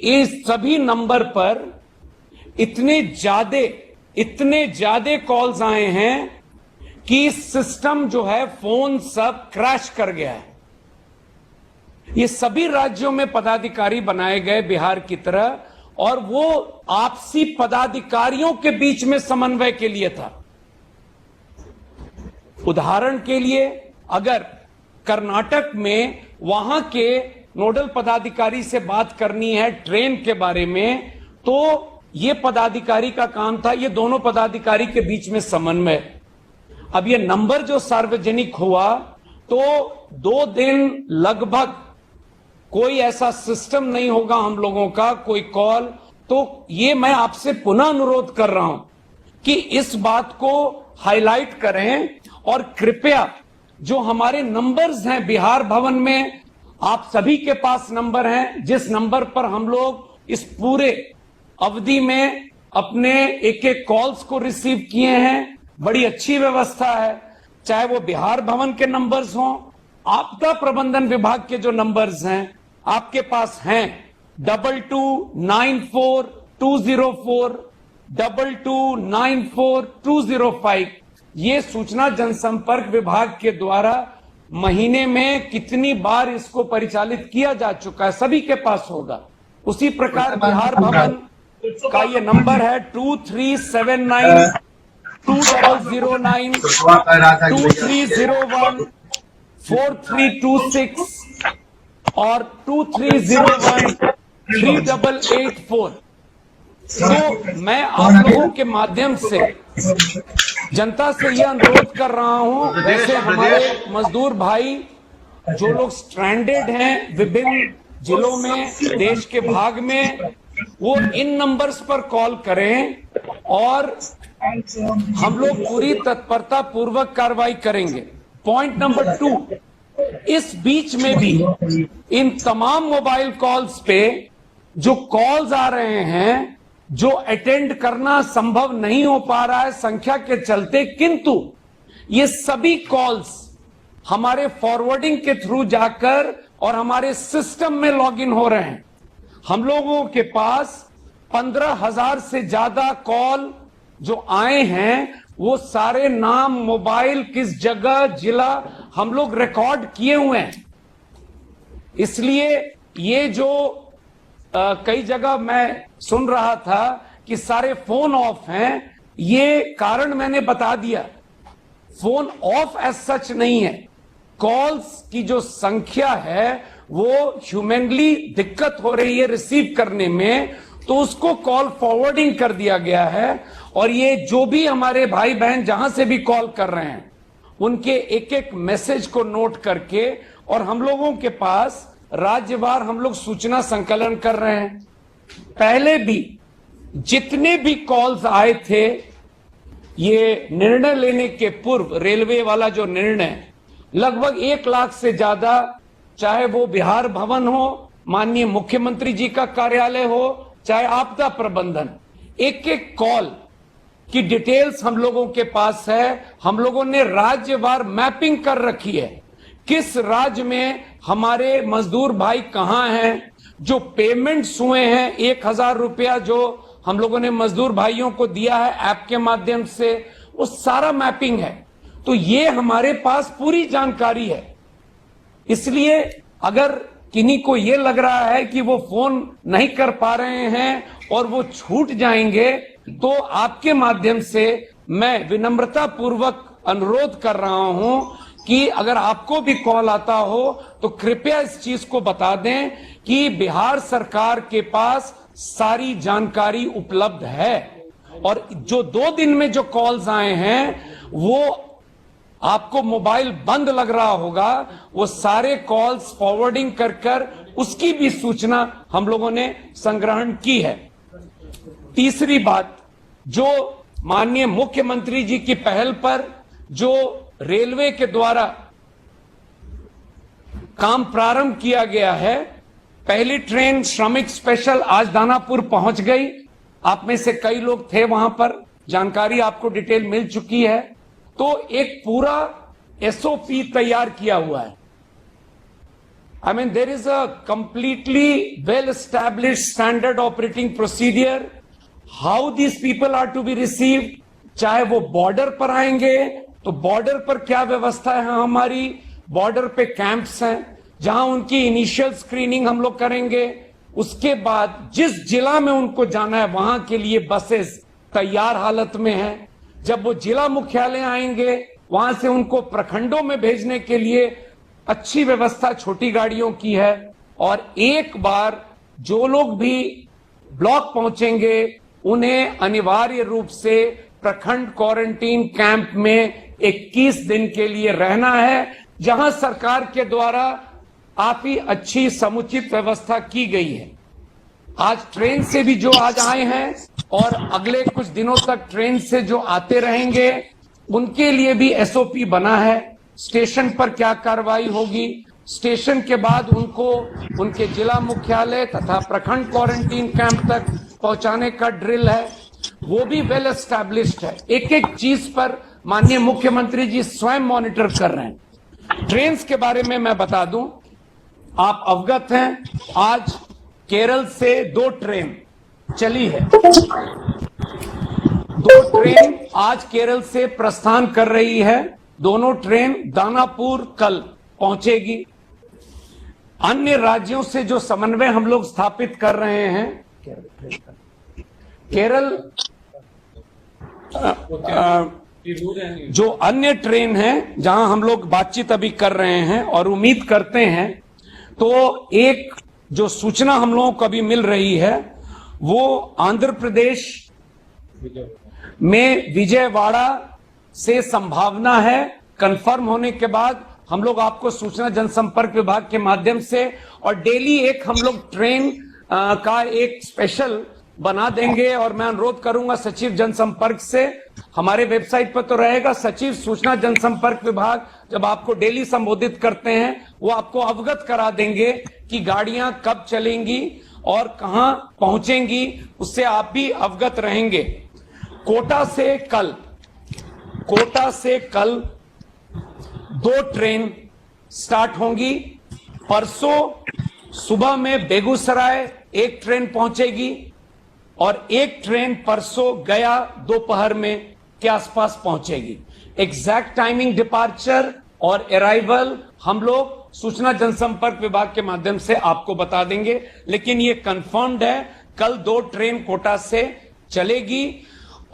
इस सभी नंबर पर इतने ज्यादा कॉल्स आए हैं कि सिस्टम जो है, फोन सब क्रैश कर गया है। ये सभी राज्यों में पदाधिकारी बनाए गए बिहार की तरह, और वो आपसी पदाधिकारियों के बीच में समन्वय के लिए था। उदाहरण के लिए, अगर कर्नाटक में वहां के नोडल पदाधिकारी से बात करनी है ट्रेन के बारे में, तो ये पदाधिकारी का काम था ये दोनों पदाधिकारी के बीच में समन्वय। अब ये नंबर जो सार्वजनिक हुआ, तो 2 दिन लगभग कोई ऐसा सिस्टम नहीं होगा हम लोगों का, कोई कॉल। तो ये मैं आपसे पुनः अनुरोध कर रहा हूं कि इस बात को हाईलाइट करें, और कृपया जो हमारे नंबर्स हैं बिहार भवन में, आप सभी के पास नंबर हैं, जिस नंबर पर हम लोग इस पूरे अवधि में अपने एक कॉल्स को रिसीव किए हैं। बड़ी अच्छी व्यवस्था है, चाहे वो बिहार भवन के नंबर्स हों, आपदा प्रबंधन विभाग के जो नंबर्स हैं आपके पास हैं, 2294-204, 2294-205। ये सूचना जनसंपर्क विभाग के द्वारा महीने में कितनी बार इसको परिचालित किया जा चुका है, सभी के पास होगा। उसी प्रकार बिहार भवन का ये नंबर है 2379-2001-2301-4326 और 2301-3884। तो मैं आप लोगों के माध्यम से जनता से यह अनुरोध कर रहा हूं, जैसे हमारे मजदूर भाई जो लोग स्ट्रैंडेड हैं विभिन्न जिलों में, देश के भाग में, वो इन नंबर्स पर कॉल करें और हम लोग पूरी तत्परता पूर्वक कार्रवाई करेंगे। पॉइंट नंबर 2, इस बीच में भी इन तमाम मोबाइल कॉल्स पे जो कॉल्स आ रहे हैं, जो अटेंड करना संभव नहीं हो पा रहा है संख्या के चलते, किंतु ये सभी कॉल्स हमारे फॉरवर्डिंग के थ्रू जाकर और हमारे सिस्टम में लॉगिन हो रहे हैं। हम लोगों के पास 15,000 से ज्यादा कॉल जो आए हैं, वो सारे नाम, मोबाइल, किस जगह, जिला हम लोग रिकॉर्ड किए हुए हैं। इसलिए ये जो कई जगह मैं सुन रहा था कि सारे फोन ऑफ हैं, ये कारण मैंने बता दिया। फोन ऑफ एज सच नहीं है, कॉल्स की जो संख्या है वो ह्यूमनली दिक्कत हो रही है रिसीव करने में, तो उसको कॉल फॉरवर्डिंग कर दिया गया है। और ये जो भी हमारे भाई बहन जहां से भी कॉल कर रहे हैं, उनके एक एक मैसेज को नोट करके, और हम लोगों के पास राज्यवार हम लोग सूचना संकलन कर रहे हैं। पहले भी जितने भी कॉल्स आए थे, ये निर्णय लेने के पूर्व रेलवे वाला जो निर्णय, लगभग 1 लाख से ज्यादा, चाहे वो बिहार भवन हो, माननीय मुख्यमंत्री जी का कार्यालय हो, चाहे आपदा प्रबंधन, एक एक कॉल की डिटेल्स हम लोगों के पास है। हम लोगों ने राज्यवार मैपिंग कर रखी है, किस राज्य में हमारे मजदूर भाई कहां हैं, जो पेमेंट्स हुए हैं 1,000 रुपया जो हम लोगों ने मजदूर भाइयों को दिया है ऐप के माध्यम से, वो सारा मैपिंग है। तो ये हमारे पास पूरी जानकारी है। इसलिए अगर किन्हीं को ये लग रहा है कि वो फोन नहीं कर पा रहे हैं और वो छूट जाएंगे, तो आपके माध्यम से मैं विनम्रता पूर्वक अनुरोध कर रहा हूं कि अगर आपको भी कॉल आता हो तो कृपया इस चीज को बता दें कि बिहार सरकार के पास सारी जानकारी उपलब्ध है। और जो 2 दिन में जो कॉल्स आए हैं, वो आपको मोबाइल बंद लग रहा होगा, वो सारे कॉल्स फॉरवर्डिंग कर कर उसकी भी सूचना हम लोगों ने संग्रहण की है। तीसरी बात, जो माननीय मुख्यमंत्री जी की पहल पर जो रेलवे के द्वारा काम प्रारंभ किया गया है, पहली ट्रेन श्रमिक स्पेशल आज दानापुर पहुंच गई। आप में से कई लोग थे वहां पर, जानकारी आपको डिटेल मिल चुकी है। तो एक पूरा एसओपी तैयार किया हुआ है I mean, there is a completely well-established standard operating procedure how these people are to be received. चाहे वो बॉर्डर पर आएंगे तो बॉर्डर पर क्या व्यवस्था है हमारी, बॉर्डर पे कैंप्स हैं जहां उनकी इनिशियल स्क्रीनिंग हम लोग करेंगे। उसके बाद जिस जिला में उनको जाना है वहां के लिए बसेस तैयार हालत में है। जब वो जिला मुख्यालय आएंगे वहां से उनको प्रखंडों में भेजने के लिए अच्छी व्यवस्था छोटी गाड़ियों की है। और एक बार जो लोग भी ब्लॉक पहुंचेंगे उन्हें अनिवार्य रूप से प्रखंड क्वारंटीन कैंप में 21 दिन के लिए रहना है, जहां सरकार के द्वारा काफी अच्छी समुचित व्यवस्था की गई है। आज ट्रेन से भी जो आज आए हैं और अगले कुछ दिनों तक ट्रेन से जो आते रहेंगे उनके लिए भी एसओपी बना है। स्टेशन पर क्या कार्रवाई होगी, स्टेशन के बाद उनको उनके जिला मुख्यालय तथा प्रखंड क्वारंटीन कैंप तक पहुंचाने का ड्रिल है, वो भी वेल एस्टैब्लिश्ड है। एक एक चीज पर माननीय मुख्यमंत्री जी स्वयं मॉनिटर कर रहे हैं। ट्रेन के बारे में मैं बता दूं, आप अवगत हैं, आज केरल से 2 ट्रेन चली है। 2 ट्रेन आज केरल से प्रस्थान कर रही है। दोनों ट्रेन दानापुर कल पहुंचेगी। अन्य राज्यों से जो समन्वय हम लोग स्थापित कर रहे हैं, केरल जो अन्य ट्रेन है जहां हम लोग बातचीत अभी कर रहे हैं और उम्मीद करते हैं, तो एक जो सूचना हम लोगों को अभी मिल रही है वो आंध्र प्रदेश में विजयवाड़ा से संभावना है। कंफर्म होने के बाद हम लोग आपको सूचना जनसंपर्क विभाग के माध्यम से और डेली एक हम लोग ट्रेन का एक स्पेशल बना देंगे। और मैं अनुरोध करूंगा सचिव जनसंपर्क से, हमारे वेबसाइट पर तो रहेगा, सचिव सूचना जनसंपर्क विभाग जब आपको डेली संबोधित करते हैं वो आपको अवगत करा देंगे कि गाड़ियां कब चलेंगी और कहां पहुंचेंगी, उससे आप भी अवगत रहेंगे। कोटा से कल 2 ट्रेन स्टार्ट होंगी। परसों सुबह में बेगूसराय 1 ट्रेन पहुंचेगी और 1 ट्रेन परसों गया दोपहर में के आसपास पहुंचेगी। एग्जैक्ट टाइमिंग डिपार्चर और अराइवल हम लोग सूचना जनसंपर्क विभाग के माध्यम से आपको बता देंगे, लेकिन ये कंफर्म्ड है, कल 2 ट्रेन कोटा से चलेगी।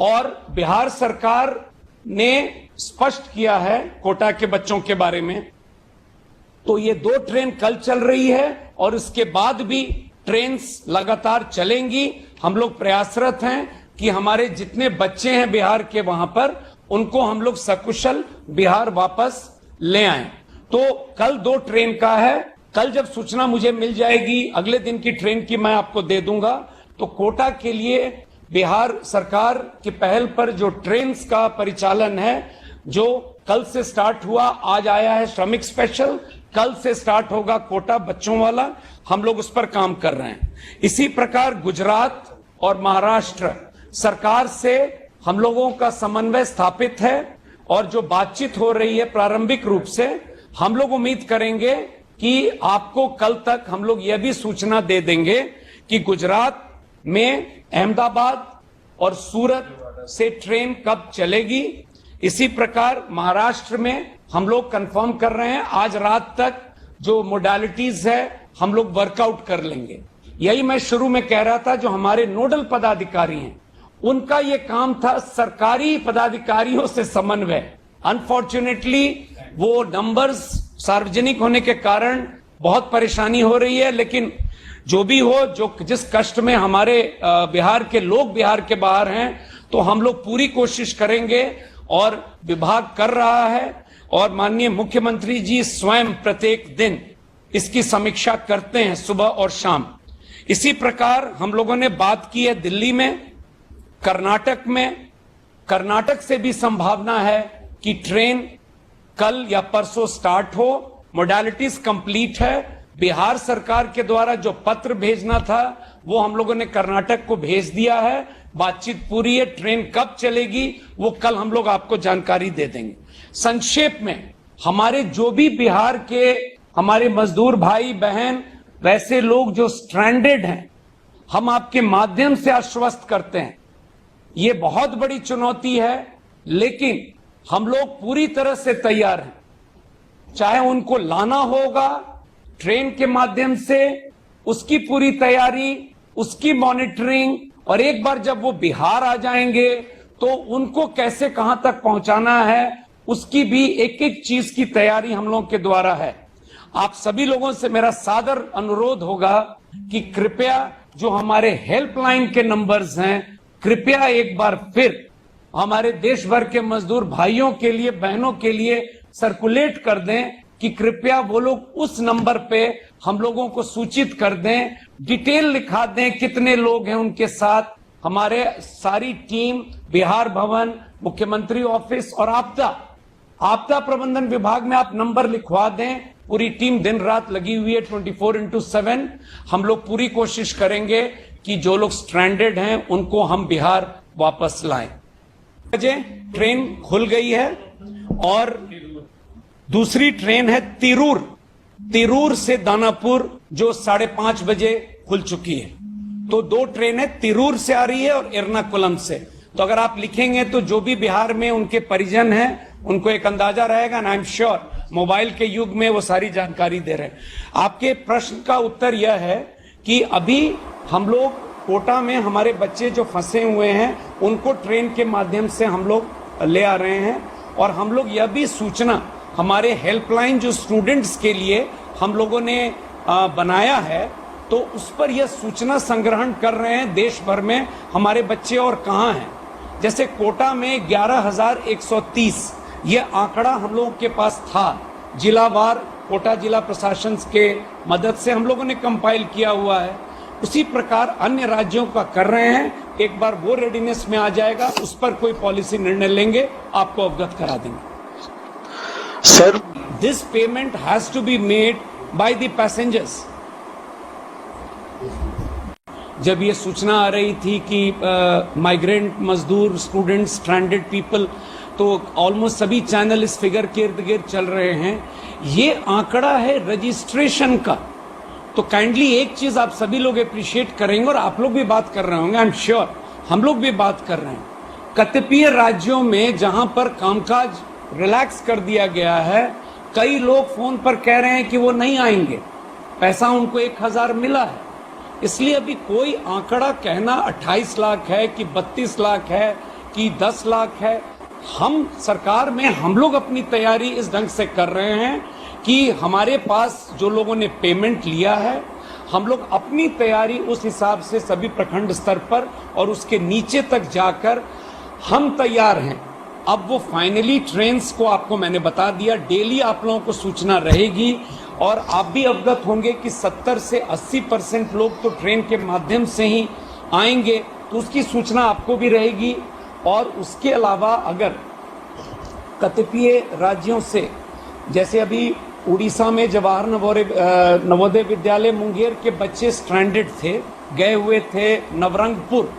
और बिहार सरकार ने स्पष्ट किया है कोटा के बच्चों के बारे में, तो ये 2 ट्रेन कल चल रही है और इसके बाद भी ट्रेन लगातार चलेंगी। हम लोग प्रयासरत हैं कि हमारे जितने बच्चे हैं बिहार के वहां पर, उनको हम लोग सकुशल बिहार वापस ले आएं। तो कल 2 ट्रेन का है। कल जब सूचना मुझे मिल जाएगी अगले दिन की ट्रेन की, मैं आपको दे दूंगा। तो कोटा के लिए बिहार सरकार की पहल पर जो ट्रेन का परिचालन है, जो कल से स्टार्ट हुआ, आज आया है श्रमिक स्पेशल, कल से स्टार्ट होगा कोटा बच्चों वाला, हम लोग उस पर काम कर रहे हैं। इसी प्रकार गुजरात और महाराष्ट्र सरकार से हम लोगों का समन्वय स्थापित है और जो बातचीत हो रही है प्रारंभिक रूप से, हम लोग उम्मीद करेंगे कि आपको कल तक हम लोग यह भी सूचना दे देंगे कि गुजरात में अहमदाबाद और सूरत से ट्रेन कब चलेगी। इसी प्रकार महाराष्ट्र में हम लोग कंफर्म कर रहे हैं, आज रात तक जो मोडालिटीज है हम लोग वर्कआउट कर लेंगे। यही मैं शुरू में कह रहा था, जो हमारे नोडल पदाधिकारी हैं उनका ये काम था सरकारी पदाधिकारियों से समन्वय। अनफॉर्चुनेटली वो नंबर्स सार्वजनिक होने के कारण बहुत परेशानी हो रही है, लेकिन जो भी हो, जो जिस कष्ट में हमारे बिहार के लोग बिहार के बाहर हैं, तो हम लोग पूरी कोशिश करेंगे और विभाग कर रहा है और माननीय मुख्यमंत्री जी स्वयं प्रत्येक दिन इसकी समीक्षा करते हैं सुबह और शाम। इसी प्रकार हम लोगों ने बात की है दिल्ली में, कर्नाटक से भी संभावना है कि ट्रेन कल या परसों स्टार्ट हो। मोडालिटीज कंप्लीट है। बिहार सरकार के द्वारा जो पत्र भेजना था वो हम लोगों ने कर्नाटक को भेज दिया है। बातचीत पूरी है। ट्रेन कब चलेगी वो कल हम लोग आपको जानकारी दे देंगे। संक्षेप में, हमारे जो भी बिहार के हमारे मजदूर भाई बहन, वैसे लोग जो स्ट्रैंडेड हैं, हम आपके माध्यम से आश्वस्त करते हैं ये बहुत बड़ी चुनौती है, लेकिन हम लोग पूरी तरह से तैयार हैं। चाहे उनको लाना होगा ट्रेन के माध्यम से, उसकी पूरी तैयारी, उसकी मॉनिटरिंग, और एक बार जब वो बिहार आ जाएंगे तो उनको कैसे कहां तक पहुंचाना है, उसकी भी एक एक चीज की तैयारी हम लोगों के द्वारा है। आप सभी लोगों से मेरा सादर अनुरोध होगा कि कृपया जो हमारे हेल्पलाइन के नंबर्स हैं, कृपया एक बार फिर हमारे देश भर के मजदूर भाइयों के लिए, बहनों के लिए सर्कुलेट कर दें कि कृपया वो लोग उस नंबर पे हम लोगों को सूचित कर दें, डिटेल लिखा दें कितने लोग हैं उनके साथ। हमारे सारी टीम, बिहार भवन, मुख्यमंत्री ऑफिस और आपदा प्रबंधन विभाग में आप नंबर लिखवा दें। पूरी टीम दिन रात लगी हुई है 24/7। हम लोग पूरी कोशिश करेंगे कि जो लोग स्ट्रैंडेड हैं उनको हम बिहार वापस लाएं। ट्रेन खुल गई है और दूसरी ट्रेन है तिरूर से दानापुर, जो 5:30 बजे खुल चुकी है। तो 2 ट्रेनें तिरूर से आ रही है और एर्नाकुलम से। तो अगर आप लिखेंगे तो जो भी बिहार में उनके परिजन हैं उनको एक अंदाजा रहेगा, and I am sure mobile के युग में वो सारी जानकारी दे रहे हैं। आपके प्रश्न का उत्तर यह है कि अभी हम लोग कोटा में हमारे बच्चे जो फंसे हुए हैं उनको ट्रेन के माध्यम से हम लोग ले आ रहे हैं, और हम लोग यह भी सूचना हमारे हेल्पलाइन जो स्टूडेंट्स के लिए हम लोगों ने बनाया है, तो उस पर यह सूचना संग्रहण कर रहे हैं देश भर में हमारे बच्चे और कहाँ हैं। जैसे कोटा में 11,130 ये आंकड़ा हम लोगों के पास था, जिलावार कोटा जिला प्रशासन के मदद से हम लोगों ने कंपाइल किया हुआ है। उसी प्रकार अन्य राज्यों का कर रहे हैं। एक बार वो रेडीनेस में आ जाएगा, उस पर कोई पॉलिसी निर्णय लेंगे, आपको अवगत करा देंगे। Sir, this payment has to be made by the passengers. जब ये सूचना आ रही थी कि माइग्रेंट मजदूर, स्टूडेंट, स्ट्रैंडेड पीपल, तो ऑलमोस्ट सभी चैनल इस फिगर के इर्द गिर्द चल रहे हैं। ये आंकड़ा है रजिस्ट्रेशन का। तो काइंडली एक चीज आप सभी लोग अप्रिशिएट करेंगे, और आप लोग भी बात कर रहे होंगे, आई एम श्योर हम लोग भी बात कर रहे हैं। कतिपय राज्यों में जहां पर कामकाज रिलैक्स कर दिया गया है, कई लोग फोन पर कह रहे हैं कि वो नहीं आएंगे, पैसा उनको 1,000 मिला है। इसलिए अभी कोई आंकड़ा कहना 28 लाख है कि 32 लाख है कि 10 लाख है, हम सरकार में हम लोग अपनी तैयारी इस ढंग से कर रहे हैं कि हमारे पास जो लोगों ने पेमेंट लिया है, हम लोग अपनी तैयारी उस हिसाब से सभी प्रखंड स्तर पर और उसके नीचे तक जाकर हम तैयार हैं। अब वो फाइनली ट्रेन्स को आपको मैंने बता दिया, डेली आप लोगों को सूचना रहेगी, और आप भी अवगत होंगे कि 70 से 80% लोग तो ट्रेन के माध्यम से ही आएंगे, तो उसकी सूचना आपको भी रहेगी। और उसके अलावा अगर कतिपय राज्यों से, जैसे अभी उड़ीसा में जवाहर नवोदय विद्यालय मुंगेर के बच्चे स्ट्रैंडेड थे, गए हुए थे नवरंगपुर,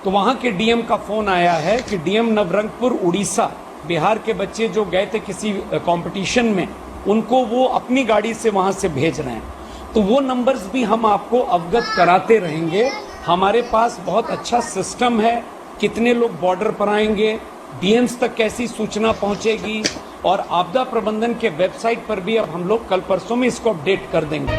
तो वहाँ के डीएम का फोन आया है कि डीएम नवरंगपुर उड़ीसा, बिहार के बच्चे जो गए थे किसी कंपटीशन में, उनको वो अपनी गाड़ी से वहाँ से भेज रहे हैं। तो वो नंबर्स भी हम आपको अवगत कराते रहेंगे। हमारे पास बहुत अच्छा सिस्टम है, कितने लोग बॉर्डर पर आएंगे, डीएम्स तक कैसी सूचना पहुंचेगी, और आपदा प्रबंधन के वेबसाइट पर भी अब हम लोग कल परसों में इसको अपडेट कर देंगे।